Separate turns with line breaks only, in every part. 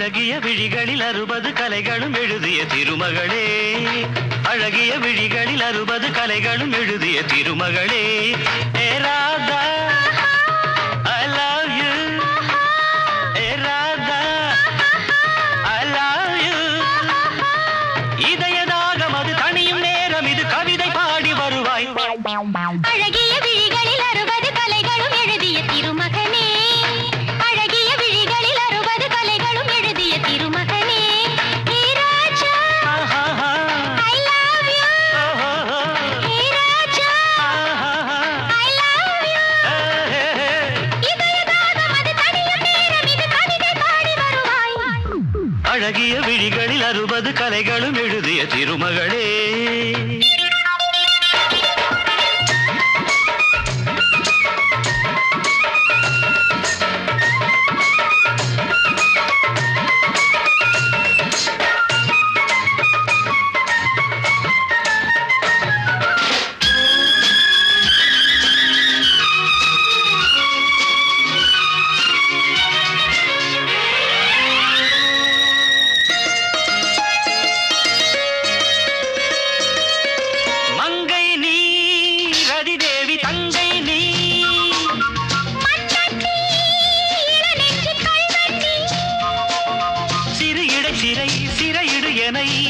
அழகிய விழிகளில் 60 கலைகளும் எழுதிய திருமகளே, அழகிய விழிகளில் 60 கலைகளும் எழுதிய திருமகளே. ஏ Radha I love you, A Radha I love you. இதயதாகம் அது தனியும் நேரம் இது கவிதை பாடி வருவாய்.
அழகிய விழிகளில் 60 கலைகளும் எழுதிய திருமகனே, அழகிய விழிகளில் 60 கலைகளும் எழுதிய திருமகனே. ஹே ராஜா I love you, hey Raja I love you. இதயதாகம் அது தனியும் நேரம் இது கவிதை பாடி வருவாய்.
அழகிய விழிகளில் 60 கலைகளும் எழுதிய திருமகளே.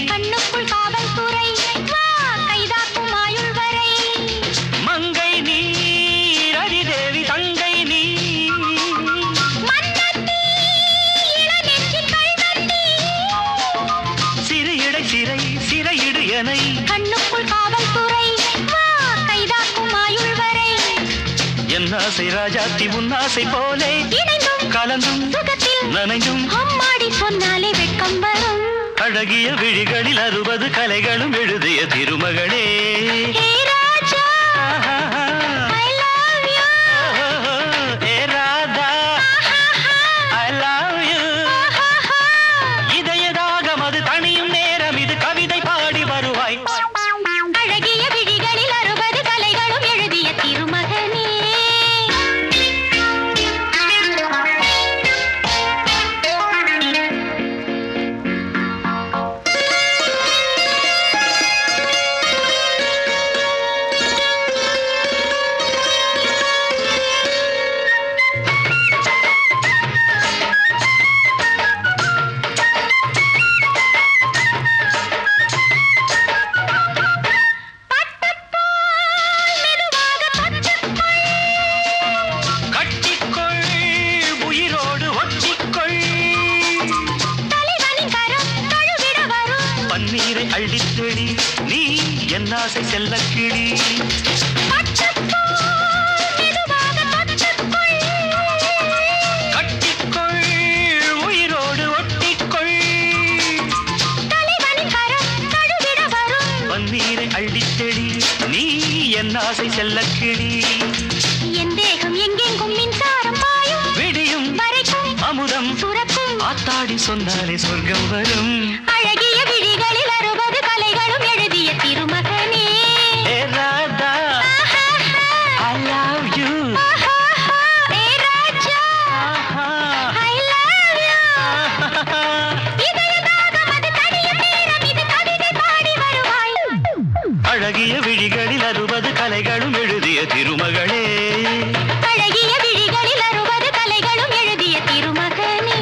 கண்ணுக்குள் காவல்துறை வா கைதாக்கும் ஆயுள் வரை.
மங்கை நீ ரதிதேவி தங்கை நீ
மன்னத்தி இளநெஞ்சில் கள்வந்தி.
சிறு இடை சிறை சிறையிடு எனை.
கண்ணுக்குள் காவல்துறை வா கைதாக்கும் ஆயுள் வரை.
என் ஆசை ராஜாத்தி உன்னாசை போலே
இணைந்தும்
கலந்தும்
சுகத்தில்
நனைந்தும்
அம்மாடி சொன்னாலே வெட்கம் வரும்.
அழகிய விழிகளில் 60 கலைகளும் எழுதிய திருமகளே.
ஹே ராஜா I love you,
A Radha I love you. இதயதாகம் அது தனியும் நேரம் இது கவிதை பாடி வருவாய்.
அழகிய விழிகளில் 60 கலைகளும் எழுதிய திருமகனே.
பன்னீரை அள்ளித்தெளி நீ என் ஆசை செல்லக்கிளி. கட்டிக்கொள் உயிரோடு ஒட்டிக்கொள். பன்னீரை அள்ளித்தெளி நீ என் ஆசை செல்லக்கிளி.
என் தேகம் எங்கெங்கும் மின்சாரம் பாயும்
விடியும்
வரைக்கும்
அமுதம்
சுரக்கும்.
ஆத்தாடி சொன்னாலே சொர்க்கம் வரும்.
அழகிய விழிகளில் 60 கலைகளும் எழுதிய திருமகனே.
ஏ Radha I love you,
hey Raja I love you. இதயதாகம் அது தனியும் நேரம் இது கவிதை பாடி வருவாய்.
அழகிய விழிகளில் 60 கலைகளும் எழுதிய திருமகளே.
அழகிய விழிகளில் 60 கலைகளும் எழுதிய திருமகனே.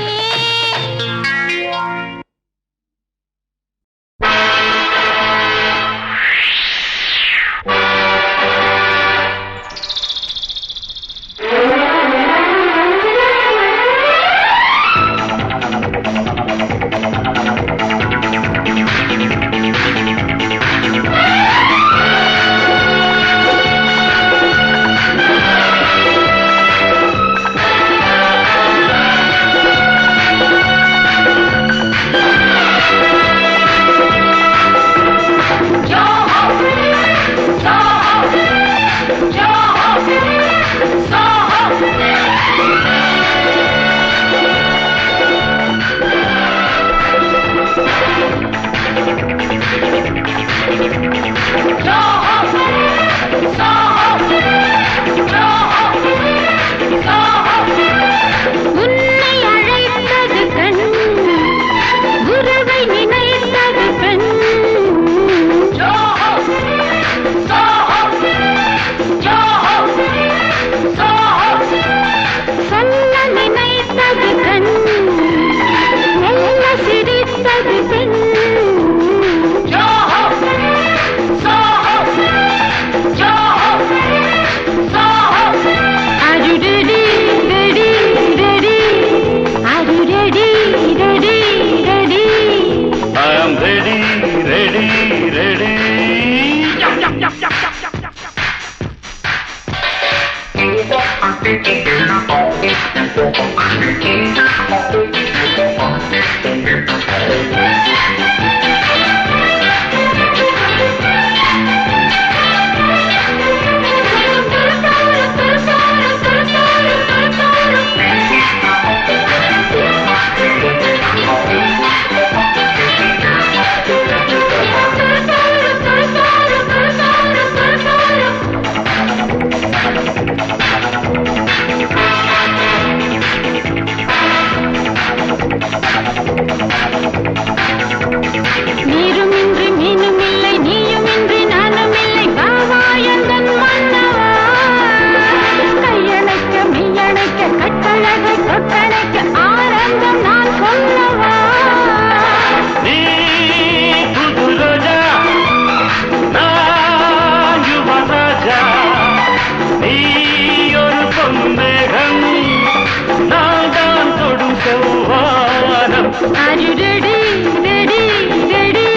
Are you ready? Ready? Ready?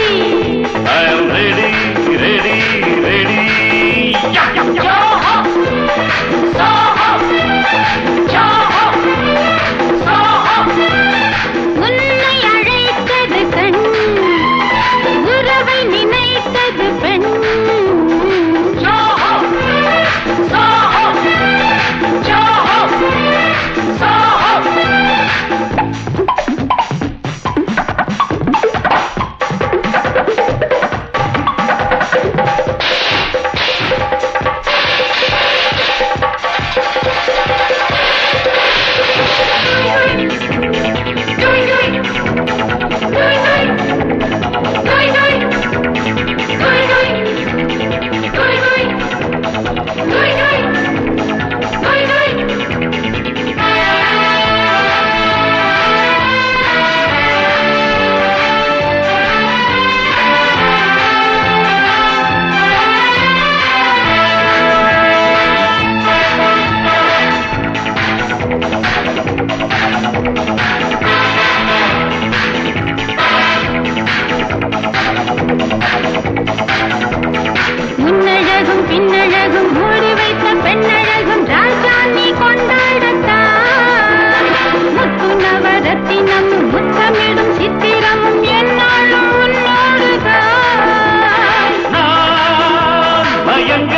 I am ready, ready, ready.
உன்னை அழைத்தது கண், உறவை நினைத்தது பெண். முன்னழகும் பின்னழகும் மூடி வைத்த பெண்ணழகும் ராஜா நீ கொண்டாடத்தான். முத்து நவரத்தினமும் முத்தமிடும் சித்திரமும் என்னாலும் உன்னோடுதான்.
நான் மயங்க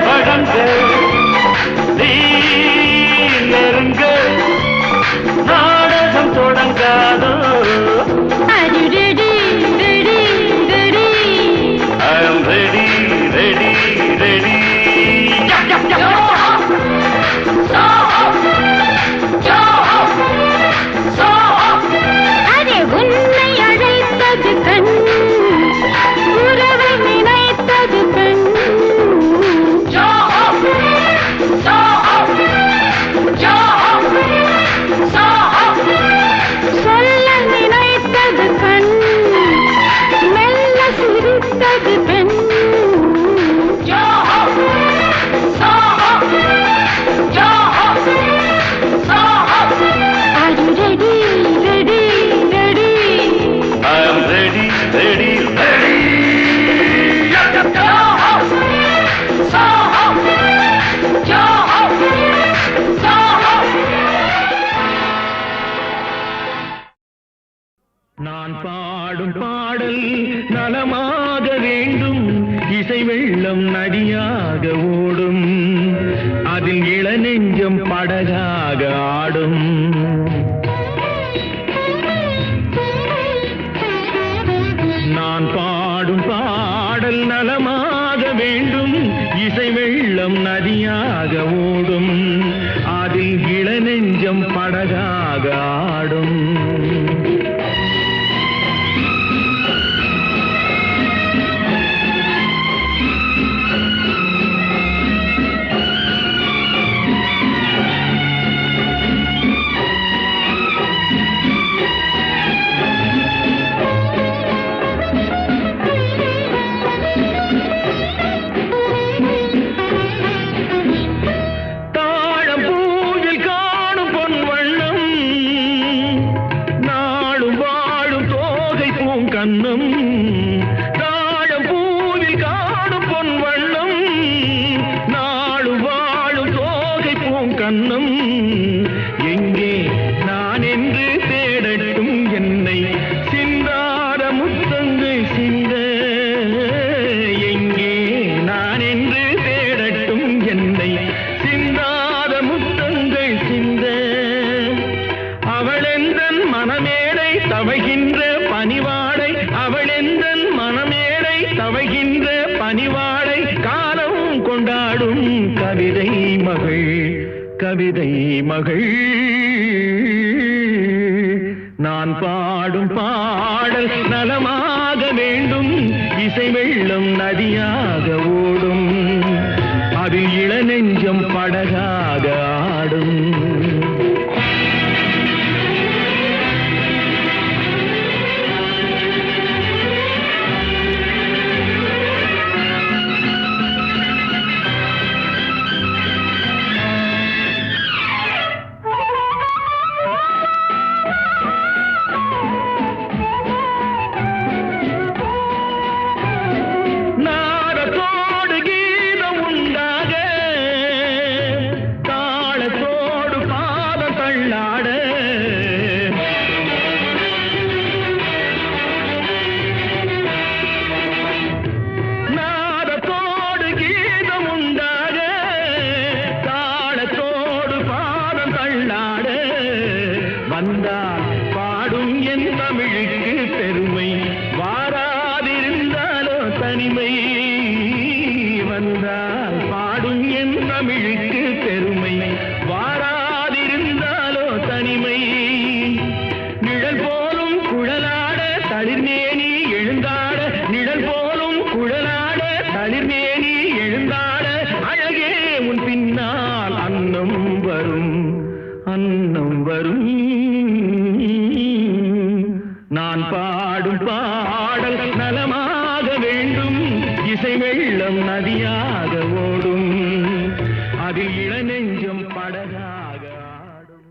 வழங்க நீ நெருங்க நாடகம் தொடங்காதோ.
Are you ready? Ready? Ready?
I am ready, ready, ready.
Array உன்னை அழைத்தது கண், உறவை நினைத்தது பெண். சொல்ல நினைத்தது கண், மெல்ல சிரித்தது பெண். Are you ready? Ready? Ready?
I am ready, ready, ready. நான் பாடும் பாடல் நலமாக வேண்டும், இசை வெள்ளம் நதியாக ஓடும், அதில் இளநெஞ்சம் படகாக ஆடும். நான் பாடும் பாடல் நலமாக வேண்டும், இசை வெள்ளம் நதியாக ஓடும், அதில் இளநெஞ்சம் படகாக ஆடும். தாழம்பூவில் காணும் பொன் வண்ணம்,
தவைகின்ற பனிவாளை காலம் கொண்டாடும் கவிதை மகள் கவிதை மகள் நான் பாடும் பாடல் நலமாக வேண்டும் இசை வெள்ளம் நதியாக ஓடும் அதில் இளநெஞ்சம் படகாக ஆடும் வந்தால் பாடும் என் தமிழுக்கு பெருமை வாராதிருந்தாலோ தனிமை வந்தால் பாடும் என் தமிழுக்கு பெருமை வாராதிருந்தாலோ தனிமை நிழல் போலும் குழலாட தளிர்மேனி எழுந்தாட நிழல் போலும் குழலாட தளிர்மேனி எழுந்தாட அழகே உன் பின்னால் அன்னம் வரும் அன்னம் வரும் நான் பாடும் பாடல் நலமாக வேண்டும் இசை வெள்ளம் நதியாக ஓடும் அதில் இளநெஞ்சம் படகாக ஆடும்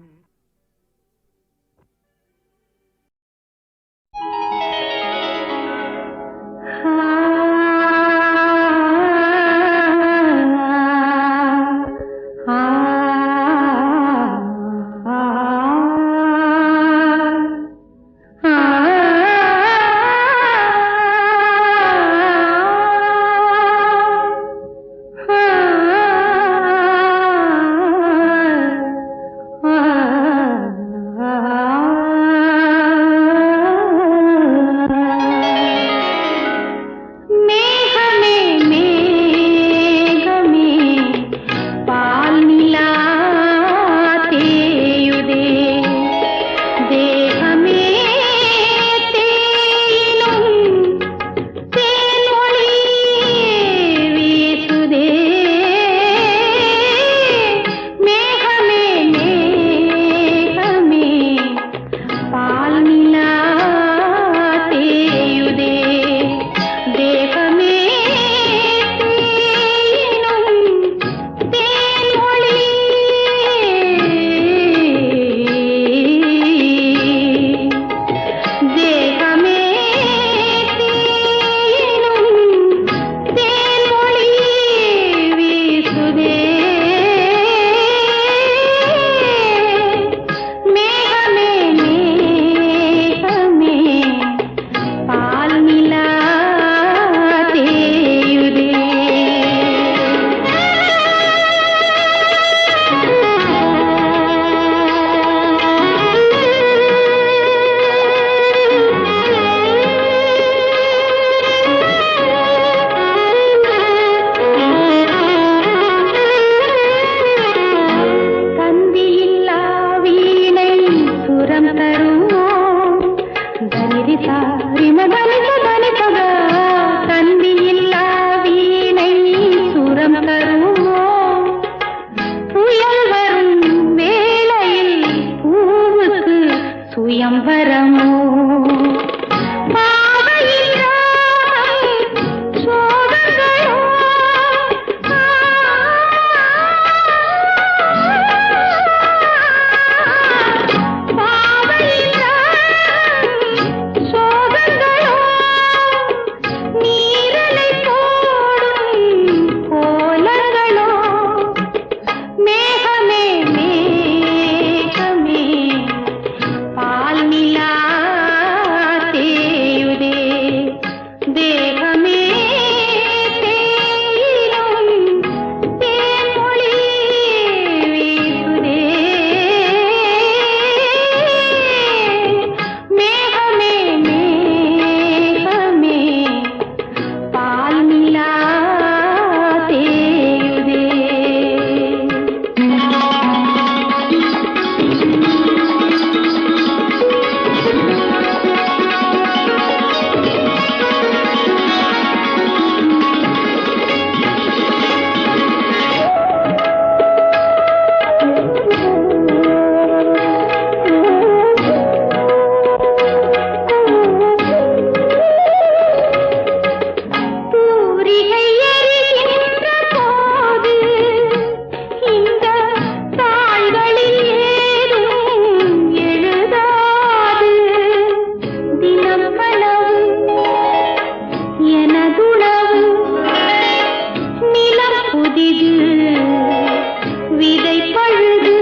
எனதுணவு நிலம் புதிது விதை பழுது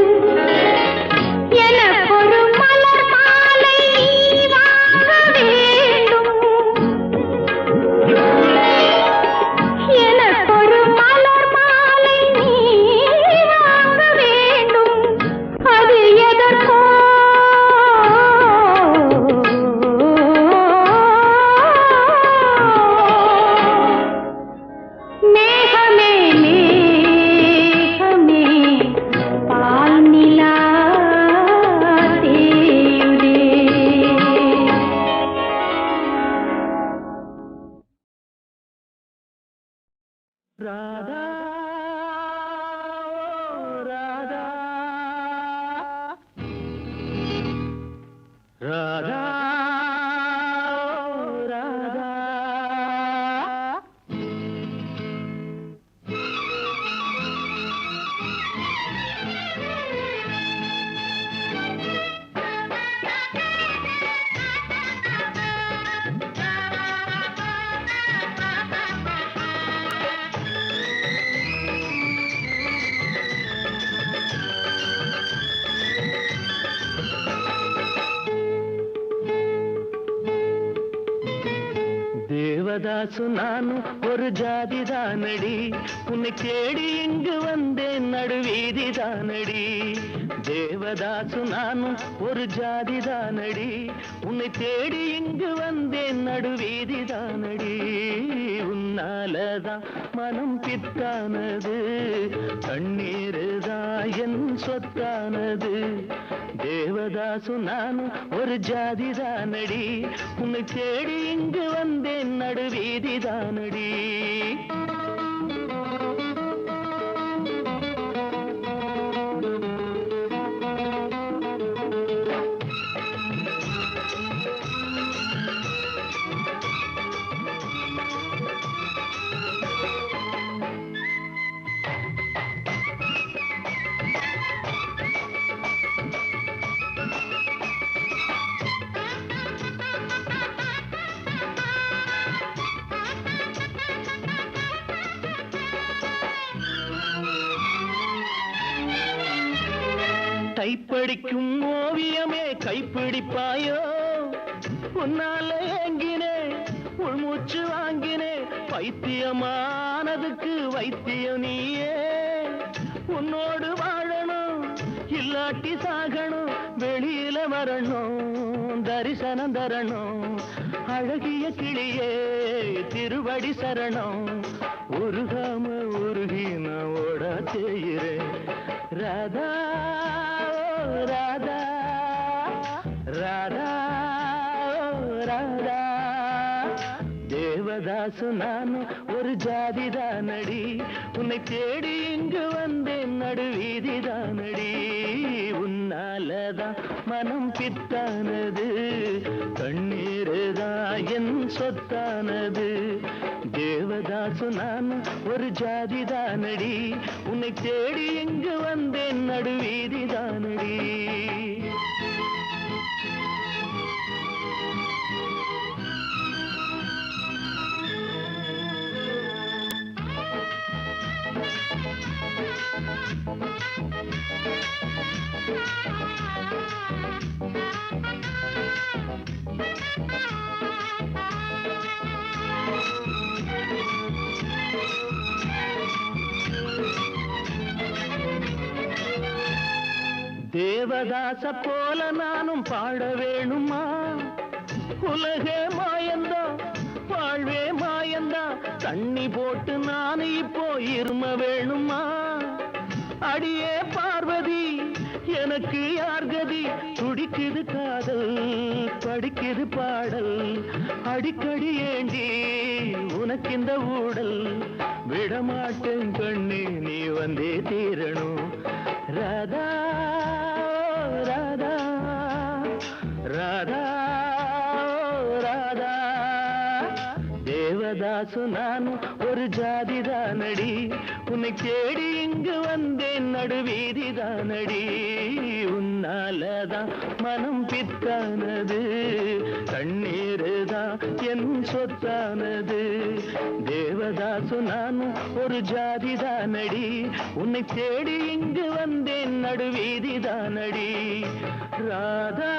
எனக்கொரு மலர் மாலை நீ வாங்க வேண்டும் எனக்கொரு மலர் மாலை நீ வாங்க வேண்டும் அது எதற்கோ மேகமே மேகமே பால் நிலா தேயுதே
ராதா ராதா ராதா ராதா தேவதாசு நானும் ஒரு ஜாதிதானடி உன்னை தேடி இங்கு வந்தேன் நடுவீதிதானடி தேவதாசு நானும் ஒரு ஜாதிதானடி உன்னை தேடி இங்கு வந்தேன் நடுவீதிதானடி உன்னாலதான் மனம் பித்தானது கண்ணீருதான் என் சொத்தானது தேவதாசு நானும் ஒரு ஜாதிதானடி உன்னை தேடி இங்கு வந்தேன் நடுவீதிதானடி கைப்படிக்கும் ஓவியமே கைப்பிடிப்பாயோ உன்னால ஏங்கினே உள்மூச்சு வாங்கினே பைத்தியமானதுக்கு வைத்தியம் நீயே உன்னோடு வாழணும் இல்லாட்டி சாகணும் வெளியில வரணும் தரிசனம் தரணும் அழகிய கிளியே திருவடி சரணம் உருகாம உருகி நான் ஓட செய்கிறேன் ராதா ராதா ராதா ராதா தேவதாசு நானும் ஒரு ஜாதிதானடி உன்னை தேடி இங்கு வந்தேன் நடுவீதிதானடி உன்னாலதான் மனம் பித்தானது கண்ணீருதான் என் சொத்தானது தேவதாசு நானும் ஒரு ஜாதிதானடி உன்னை தேடி இங்கு வந்தேன் நடுவீதிதானடி தேவதாச போல நானும் பாட வேணுமா உலகே மாயந்தா வாழ்வே மாயந்தா தண்ணி போட்டு நான் இப்போ இரும வேணுமா அடியே பார்வதி எனக்கு யார் கதி துடிக்குது காதல் படிக்குது பாடல் அடிக்கடி ஏண்டி உனக்கு இந்த ஊடல் விடமாட்டேன் கண்ணே நீ வந்தே தீரணும் ராதா ராதா ராதா ராதா தேவதா தேவதாசு நானும் ஒரு ஜாதிதானடி, உன்னை தேடி இங்கு வந்தேன் நடுவீதிதானடி. உன்னாலதான் மனம் பித்தானது, கண்ணீருதான் என் சொத்தானது. தேவதாசு நானும் ஒரு ஜாதிதானடி, உன்னை தேடி இங்கு வந்தேன் நடுவீதிதானடி. ராதா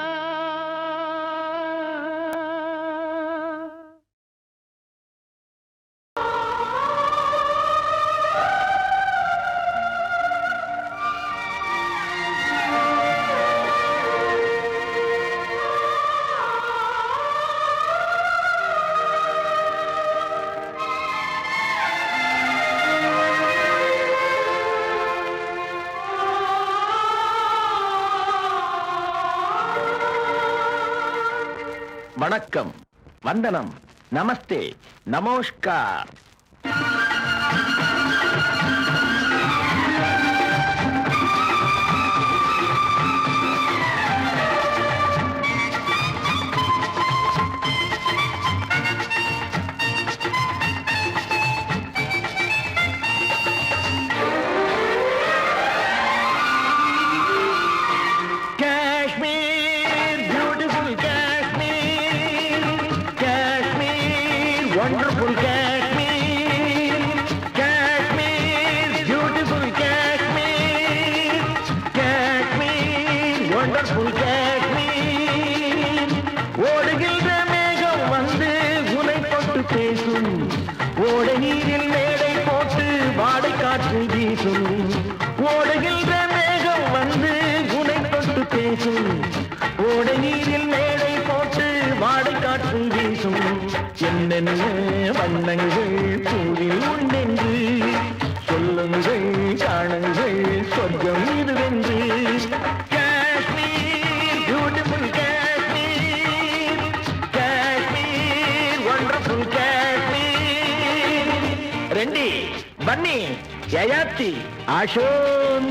வணக்கம், வந்தனம், நமஸ்தே, நமஸ்கார். Wonderful Kashmir, Kashmir, beautiful Kashmir, Kashmir, wonderful Kashmir. ஓடுகின்ற மேகம் வந்து உனை தொட்டு பேசும், ஓடை நீரில் மேடை போட்டு வாடை காற்று வீசும். ஓடுகின்ற மேகம் வந்து உனை தொட்டு பேசும், ஓடை நீரில் மேடை போட்டு வாடை காற்று வீசும். என்னென்ன வண்ணங்கள் பூவில் உண்டென்று சொல்லுங்கள், காணுங்கள், சொர்க்கம் இதுவென்று. Kashmir, beautiful Kashmir, Kashmir, wonderful Kashmir. ரெண்டி, பன்னி, யயாத்தி, ஆஷோன்.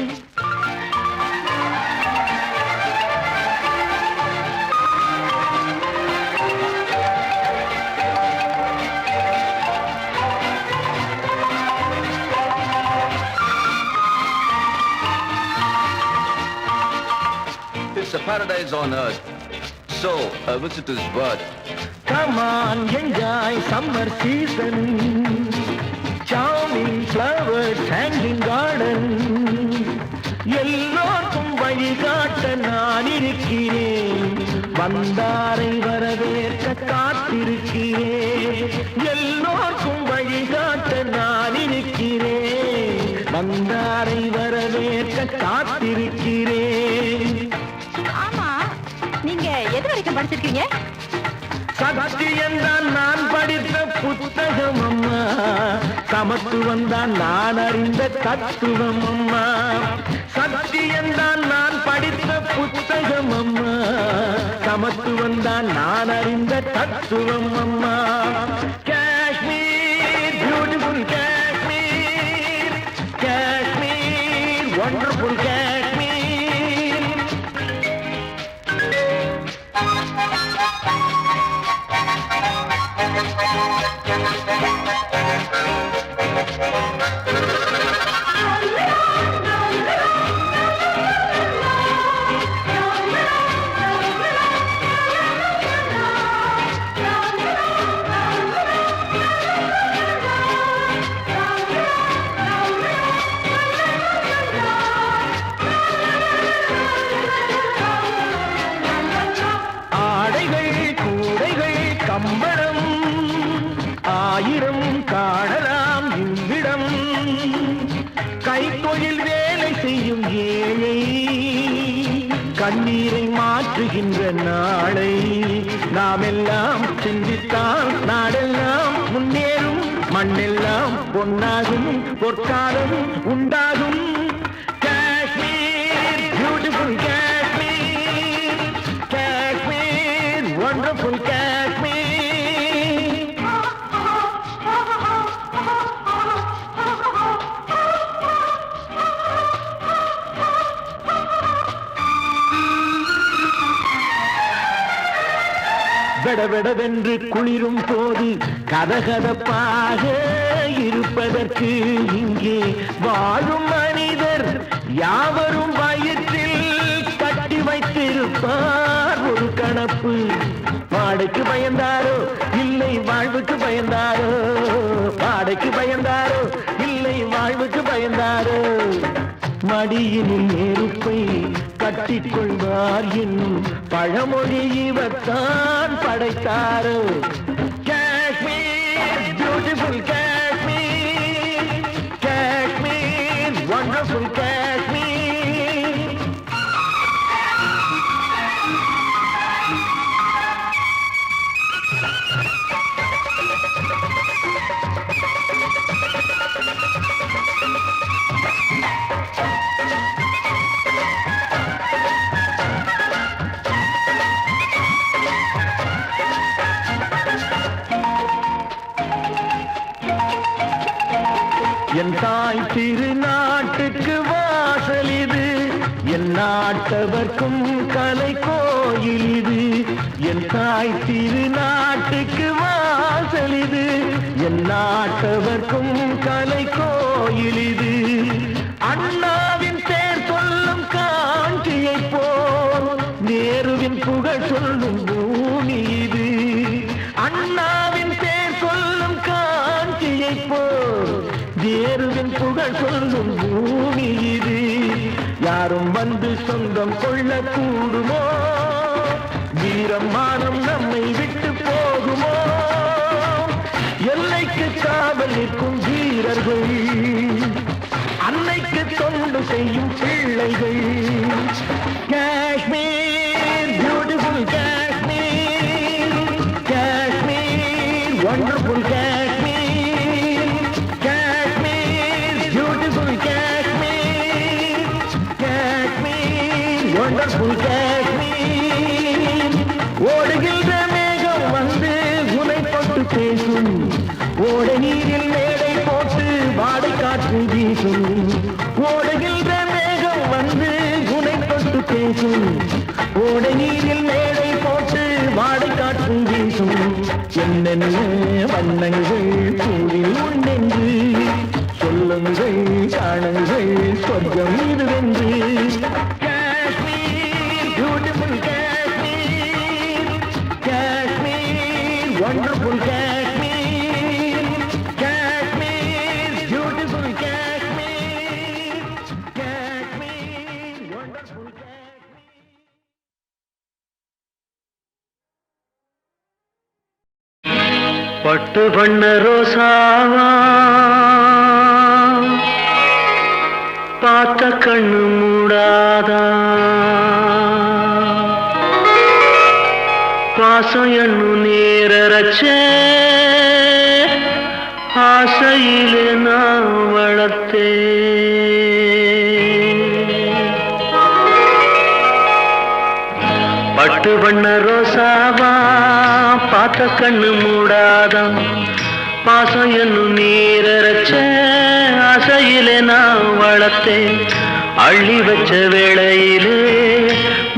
It's a paradise on earth, so a visitor's birth.
Come on, enjoy summer season, charming flowers, hanging garden. எல்லோருக்கும் வழிகாட்ட நான் இருக்கிறேன், வந்தாரை வரவேற்க காத்திருக்கிறேன். எல்லோருக்கும் வழிகாட்ட நான் இருக்கிறேன், வந்தாரை வரவேற்க காத்திருக்கிறேன்.
ஆமா, நீங்க எது வரைக்கும் படிச்சிருக்கீங்க?
சத்தியம்தான் நான் படித்த புத்தகம் அம்மா, சமத்துவம் தான் நான் அறிந்த தத்துவம் அம்மா. சத்தியம்தான் நான் படித்த புத்தகம் அம்மா, சமத்துவம் தான் நான் அறிந்த தத்துவம் அம்மா. Kashmir, beautiful Kashmir, Kashmir, wonderful Kashmir. கம்பளம் ஆயிரம் காணலாம் இவ்விடம், கைத்தொழில் வேலை செய்யும் ஏழை கண்ணீரை மாற்றுகின்ற நாளை நாம் எல்லாம் சிந்தித்தால் நாடெல்லாம் முன்னேறும், மண்ணெல்லாம் பொன்னாகும், பொற்காலம் உண்டாகும். Kashmir, beautiful Kashmir, Kashmir, wonderful Kashmir.
விடவென்று குளிரும் போது கதகதப்பாக இருப்பதற்கு இங்கே வாழும் மனிதர் யாவரும் வயிற்றில் கட்டி வைத்திருப்பார் ஒரு கணப்பு. வாடைக்கு பயந்தாரோ இல்லை வாழ்வுக்கு பயந்தாரோ, வாடைக்கு பயந்தாரோ இல்லை வாழ்வுக்கு பயந்தாரோ. மடியினில் நெருப்பை கட்டிக்கொள்வார் என்னும் பழமொழி இவர்தான் படைத்தாரோ. Kashmir beautiful Kashmir, Kashmir wonderful Kashmir. என் தாய் திருநாட்டுக்கு வாசல் இது, என் நாட்டவர்க்கும் கலை கோயில் இது. என் தாய் திருநாட்டுக்கு வாசல் இது, என் நாட்டவர்க்கும் கலை கோயில் இது. அண்ணாவின் பேர் சொல்லும் காஞ்சியை போல் நேருவின் புகழ் சொல்லும் பூமி இது. அண்ணாவின் பேர் சொல்லும் காஞ்சியை போல் நேருவின் புகழ் சொல்லும் பூமி இது. யாரும் வந்து சொந்தம் கொள்ள கூடுமோ, வீரம் மானம் நம்மை விட்டு போகுமோ. எல்லைக்கு காவல் நிற்கும் வீரர்கள், அன்னைக்கு தொண்டு செய்யும் பிள்ளைகள். Kashmir beautiful Kashmir, Kashmir wonderful Kashmir, Kashmir beautiful Kashmir, Kashmir wonderful Kashmir. ஓடுகின்ற மேகம் வந்து உனை தொட்டு பேசும், ஓட நீரில் மேடை போட்டு வாடை காற்று வீசும். ஓடுகின்ற மேகம் வந்து உனை தொட்டு பேசும், ஓட நீரில் மேடை போட்டு வாடை காற்று வீசும். என்னென்ன வண்ணங்கள் பூவில் உண்டென்று சொல்லுங்கள், காணுங்கள் சொர்க்கம் இதுவென்று. Kashmir beautiful Kashmir, Kashmir wonderful Kashmir, Kashmir beautiful Kashmir, Kashmir wonderful Kashmir.
பட்டு வண்ண ரோசாவா பார்த்த கண்ணு மூடாதா, பாசம் எண்ணு நேரச்ச ஆசையிலே நான் வளர்த்தே. பட்டு வண்ண ரோசாவா பார்த்த கண்ணு மூடாதான், பாசம் என்னும் நீரச்ச ஆசையிலே நான் வளர்த்தேன். அள்ளி வச்ச வேளையிலே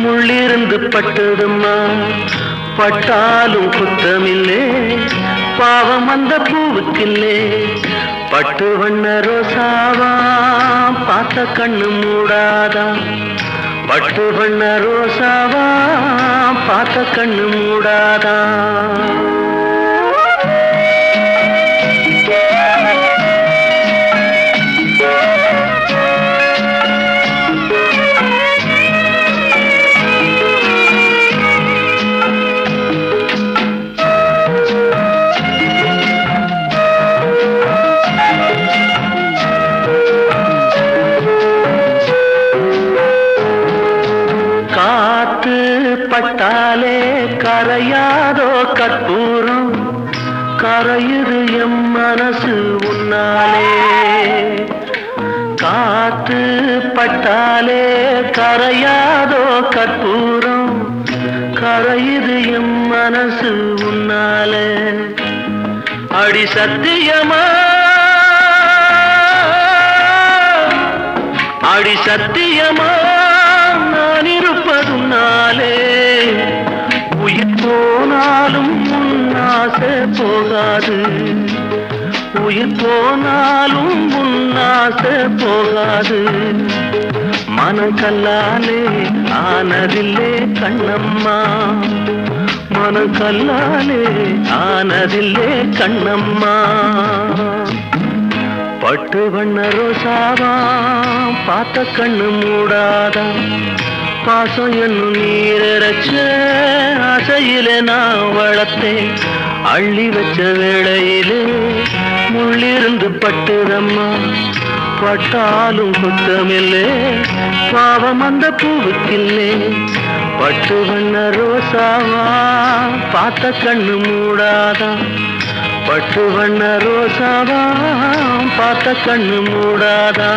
முள்ளிருந்து பட்டதும்மா, பட்டாலும் குத்தமில்லே பாவம் அந்த பூவுக்கில்லே. பட்டு வண்ண ரோசாவா பார்த்த கண்ணு மூடாதான், பட்டு வண்ண ரோசாவா பார்த்த கண்ணு மூடாதான். பட்டாலே கரையாதோ கற்பூரம், கரையுது எம் மனசு உன்னாலே. காத்து பட்டாலே கரையாதோ கற்பூரம், கரையுது எம் மனசு உன்னாலே. அடி சத்தியமா, அடி சத்தியமா நான் இருப்பதுனாலே உயிர்
போனாலும் உன்னாசை போகாது, உயிர் போனாலும் உன்னாசை போகாது. மனம் கல்லாலே ஆனதில்லே கண்ணம்மா, மனம் கல்லாலே ஆனதில்லே கண்ணம்மா. பட்டு வண்ண ரோசாவா பார்த்த கண்ணு மூடாதா, பாசம் என்னும் நீரச்ச ஆசையிலே நான் வளர்த்தேன். அள்ளி வச்ச வேளையிலே முள்ளிருந்து பட்டுதம்மா, பட்டாலும் குத்தமில்லே பாவம் அந்த பூவுக்கில்லே. பட்டு வண்ண ரோசாவா பார்த்த கண்ணு மூடாதா, பட்டு வண்ண ரோசாவா பார்த்த கண்ணு மூடாதா.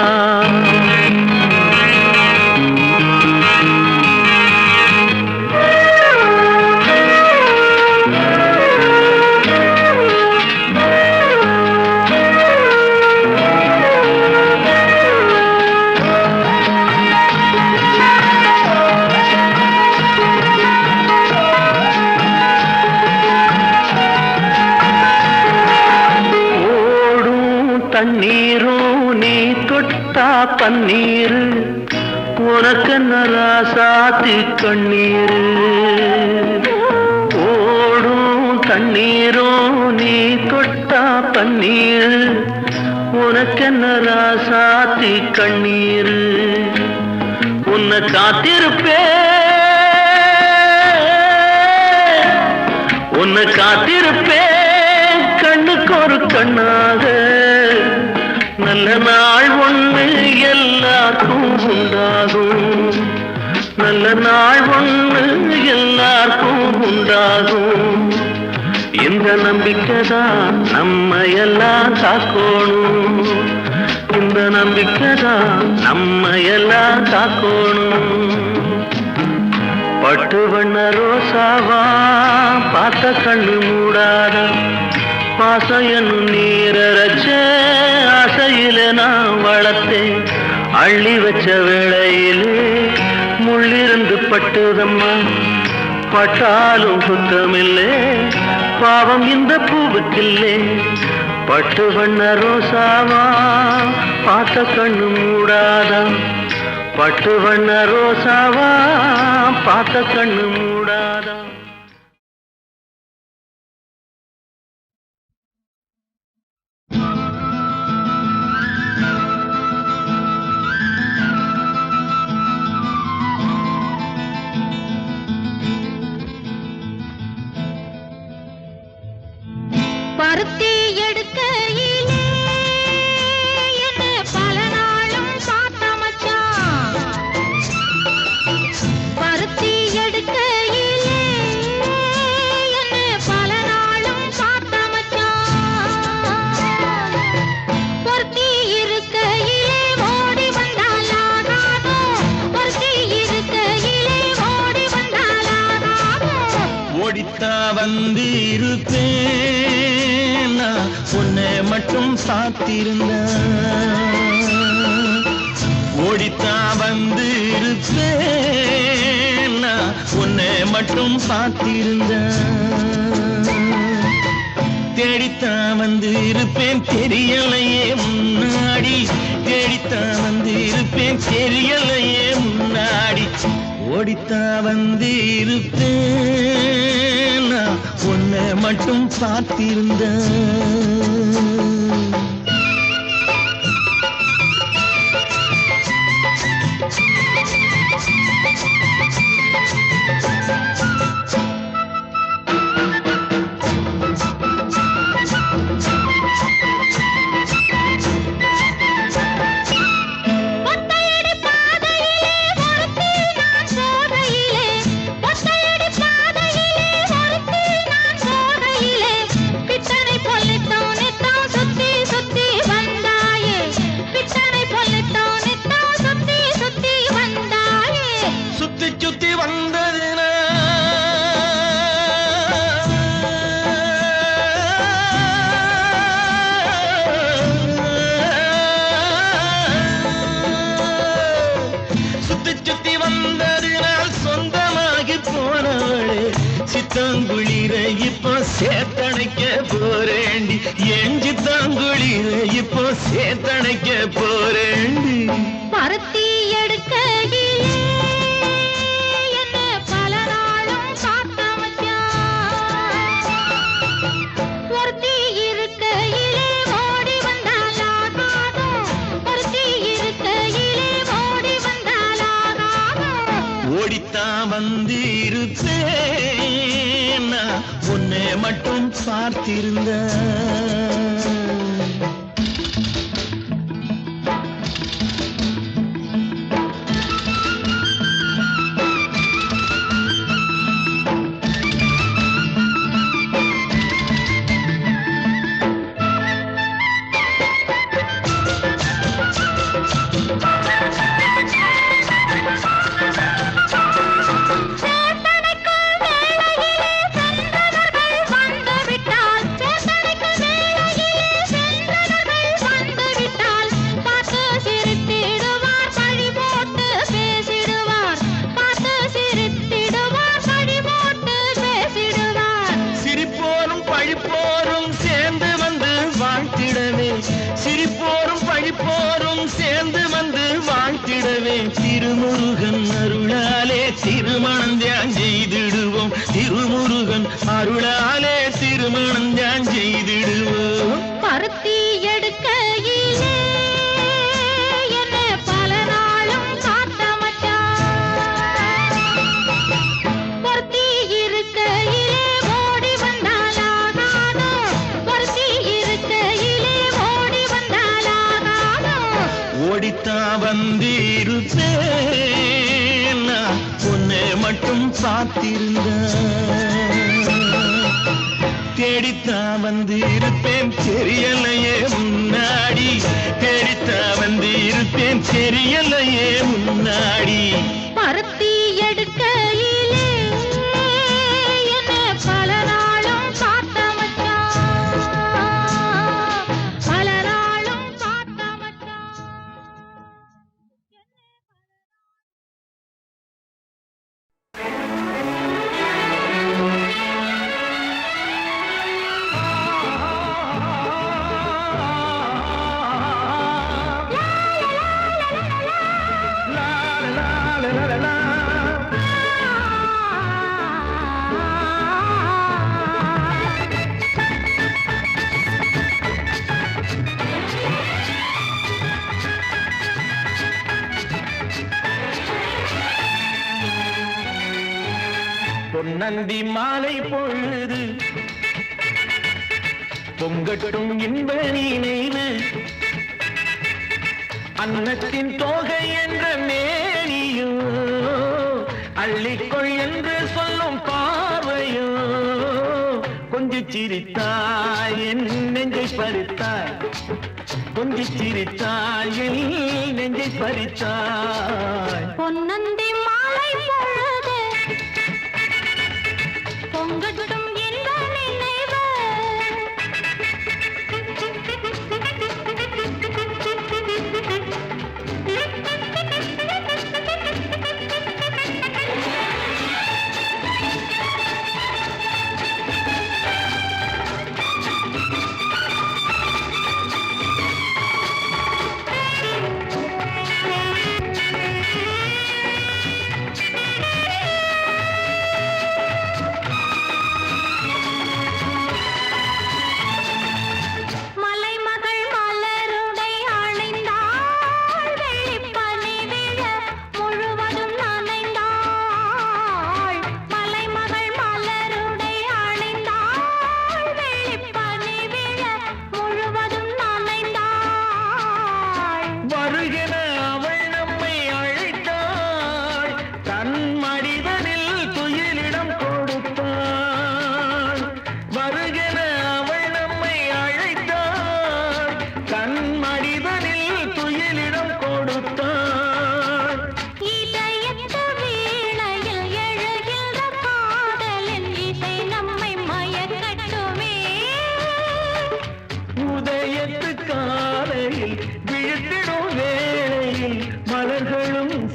தண்ணீரும் நீ தொட்டா பன்னீர், உனக்கு நராசாத்தி கண்ணீர். ஓடும் தண்ணீரும் நீ தொட்டா பன்னீர், உனக்கு நராசாத்தி கண்ணீர். உன்னை காத்திருப்பே, உன்னை காத்திருப்பே கண்ணுக்கு ஒரு கண்ணாக. நல்ல நாள் ஒண்ணு எல்லாருக்கும் உண்டாகும், நல்ல நாள் ஒண்ணு எல்லாருக்கும் உண்டாகும். இந்த நம்பிக்கைதான் நம்ம எல்லாம் காக்கணும், இந்த நம்பிக்கைதான் நம்ம எல்லாம் காக்கணும். பட்டு வண்ண ரோசாவா பார்த்த கண்ணு மூடாதா, பாசம் என்னும் நீரச்ச ஆசையில நான் வளர்த்தேன். அள்ளி வச்ச வேளையிலே முள்ளிருந்து பட்டுதம்மா, பட்டாலும் குத்தமில்லே பாவம் இந்த பூவுக்கில்லே. பட்டு வண்ண ரோசாவா பார்த்த கண்ணு மூடாதா, பட்டு வண்ண ரோசாவா பார்த்த கண்ணு மூடாதா.
பருத்தி எடுக்கையிலே என்ன பல நாளும் பார்த்த மச்சான், பருத்தி எடுக்கையிலே என்ன பல நாளும் பார்த்த மச்சான். பொருத்தி இருக்கையிலே ஓடி வந்தாலாகாதோ, பொருத்தி இருக்கையிலே ஓடி வந்தாலாகாதோ.
ஓடித்தா வந்து இருப்பேன், உன்னை மட்டும் சாத்திருந்த. ஓடித்தா வந்து இருப்பேன், உன்னை மட்டும் சாத்திருந்த. தேடித்தா வந்து இருப்பேன் தெரியலையே முன்னாடி, தேடித்தா வந்து இருப்பேன் தெரியலையே முன்னாடி. ஓடித்தா வந்து இருப்பேன், உன்னை மட்டும் பார்த்திருந்த.
சுத்தி
எஞ்சி தாங்குழிய இப்போ சேத்தணைக்க போறேன்
பருத்தி எடுக்கையிலே என்ன பல நாளும் காத்த மச்சான். ஒருத்தி இருக்கையிலே ஓடி வந்தாலாகாதும், ஒருத்தி இருக்கையிலே ஓடி வந்தாலாகாதும்.
ஓடித்தான் வந்திருப்பேன் நான் உன்னை மட்டும் பார்த்திருந்த திருமுருகன் அருளாலே திருமணம் தியான் செய்திடுவோம். திருமுருகன் அருளாலே திருமணம் தியான் செய்திடுவோம்.
பருத்தி எடுக்கையிலே என்ன பல நாளும் காத்த மச்சான். ஒருத்தி இருக்கையிலே ஓடி வந்தாலாகாதும், ஒருத்தி இருக்கையிலே ஓடி வந்தாலாகாதும்.
ஓடித்தான் வந்திருப்பேன் நான் உன்னை மட்டும் பார்த்திருந்த தேடித்தான் வந்திருப்பேன் தெரியலையே முன்னாடி, தேடித்தான் வந்திருப்பேன் தெரியலையே முன்னாடி.
பருத்தி எடுக்கையிலே என்ன பல நாளும் காத்த மச்சான், பல நாளும் காத்த மச்சான்.
பொன்னந்தி மாலை பொழுது பொங்கட்டும் இன்ப நினைவு, அன்னத்தின் தோகை என்ற மேனியோ அள்ளிக்கொள் என்று சொல்லும் பார்வையோ கொஞ்சி சிரித்தாய் என் நெஞ்சை பறித்தாய், கொஞ்சி சிரித்தாய் என் நெஞ்சை பறித்தாய்.
பொன்னந்தி மாலை பொழுது பொங்கட்டும் இன்ப நினைவு,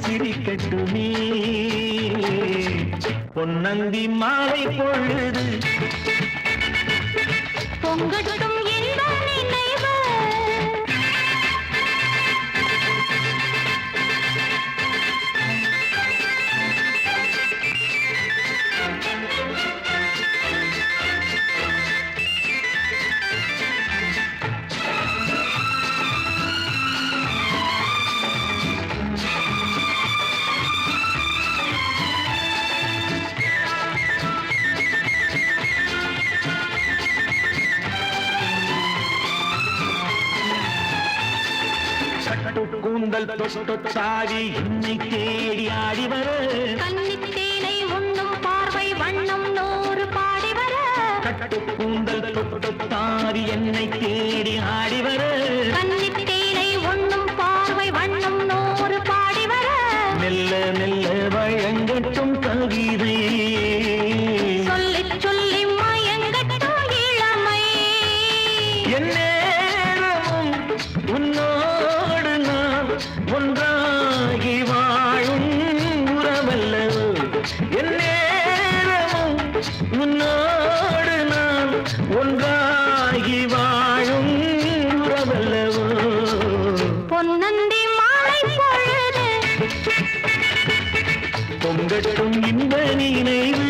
சிரிக்கட்டுமே பொன்னந்தி மாலை பொழுது
பொங்கட்டும் இன்ப
கூந்தல் தொட்டாடி என்னை தேடி ஆடி வர
கன்னித்தேனை உண்ணும் பார்வை வண்ணம் 100 பாடி வர
கட்டு கூந்தல் தொட்டாடி என்னை தேடி ஆடி வர
கன்னித்தேனை உண்ணும் பார்வை வண்ணம் 100 பாடி வர
மெல்ல மெல்ல வழங்கட்டும் கவிதை
சொல்லி சொல்லி மயங்கட்டும் இளமை
எந்நேரமும் உன்னோடு நான் ஒன்றாகி வாழும் உறவல்லவோ எந்நேரமும் உன்னோடு நான் ஒன்றாகி வாழும் உறவல்லவோ
பொன்னந்தி மாலை பொழுது
பொங்கட்டும் இன்ப நினைவு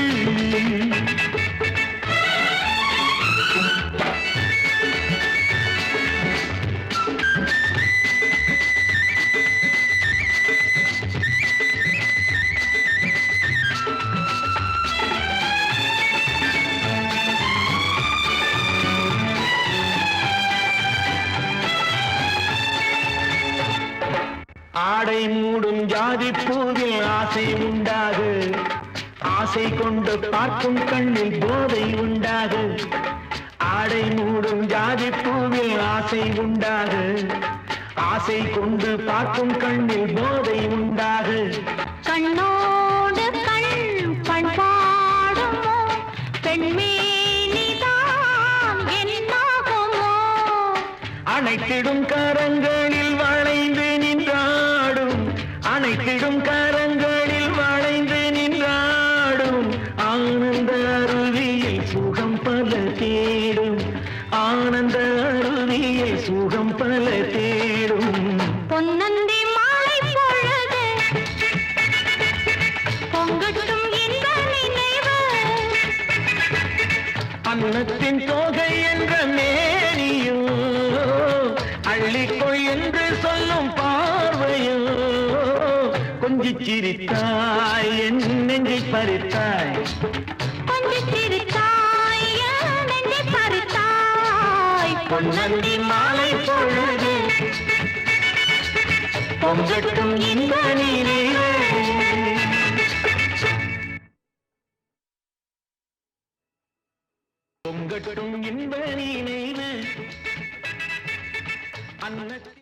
ஆடை மூடும் ஜாதி பூவில் ஆசை உண்டாகு ஆசை கொண்டு பார்க்கும் கண்ணில் போதை உண்டாகு ஆடை மூடும் ஜாதி பூவில் ஆசை உண்டாகு ஆசை கொண்டு பார்க்கும் கண்ணில் போதை உண்டாகு
கண்ணோடு கண் பண்பாடுமோ பெண்மேனிதான் என்னாகுமோ
அணைத்திடும் கரங்களில் வளைந்து நின்றாடும் அணைத்திடும் கரங்களில் வளைந்து நின்றாடும் ஆனந்த அருவியில் சுகம் பல தேடும் ஆனந்த அருவியில் சுகம் பல தேடும்
பொன்னந்தி மாலை பொழுது பொங்கட்டும் இன்ப நினைவு
அன்னத்தின் தோகை என்ற மேனியோ அள்ளிக்கொள் என்று சொல்லும் பார்வையோ கொஞ்சிச் சிரித்தாய் என் நெஞ்சை பறித்தாய்
கொஞ்சம் சிரித்தாய் என் நெஞ்சை பறித்தாய்
பொன்னந்தி மாலை பொழுது பொங்கட்டும் இன்ப நினைவு பொங்கட்டும் இன்ப நினைவு அன்னத்தின்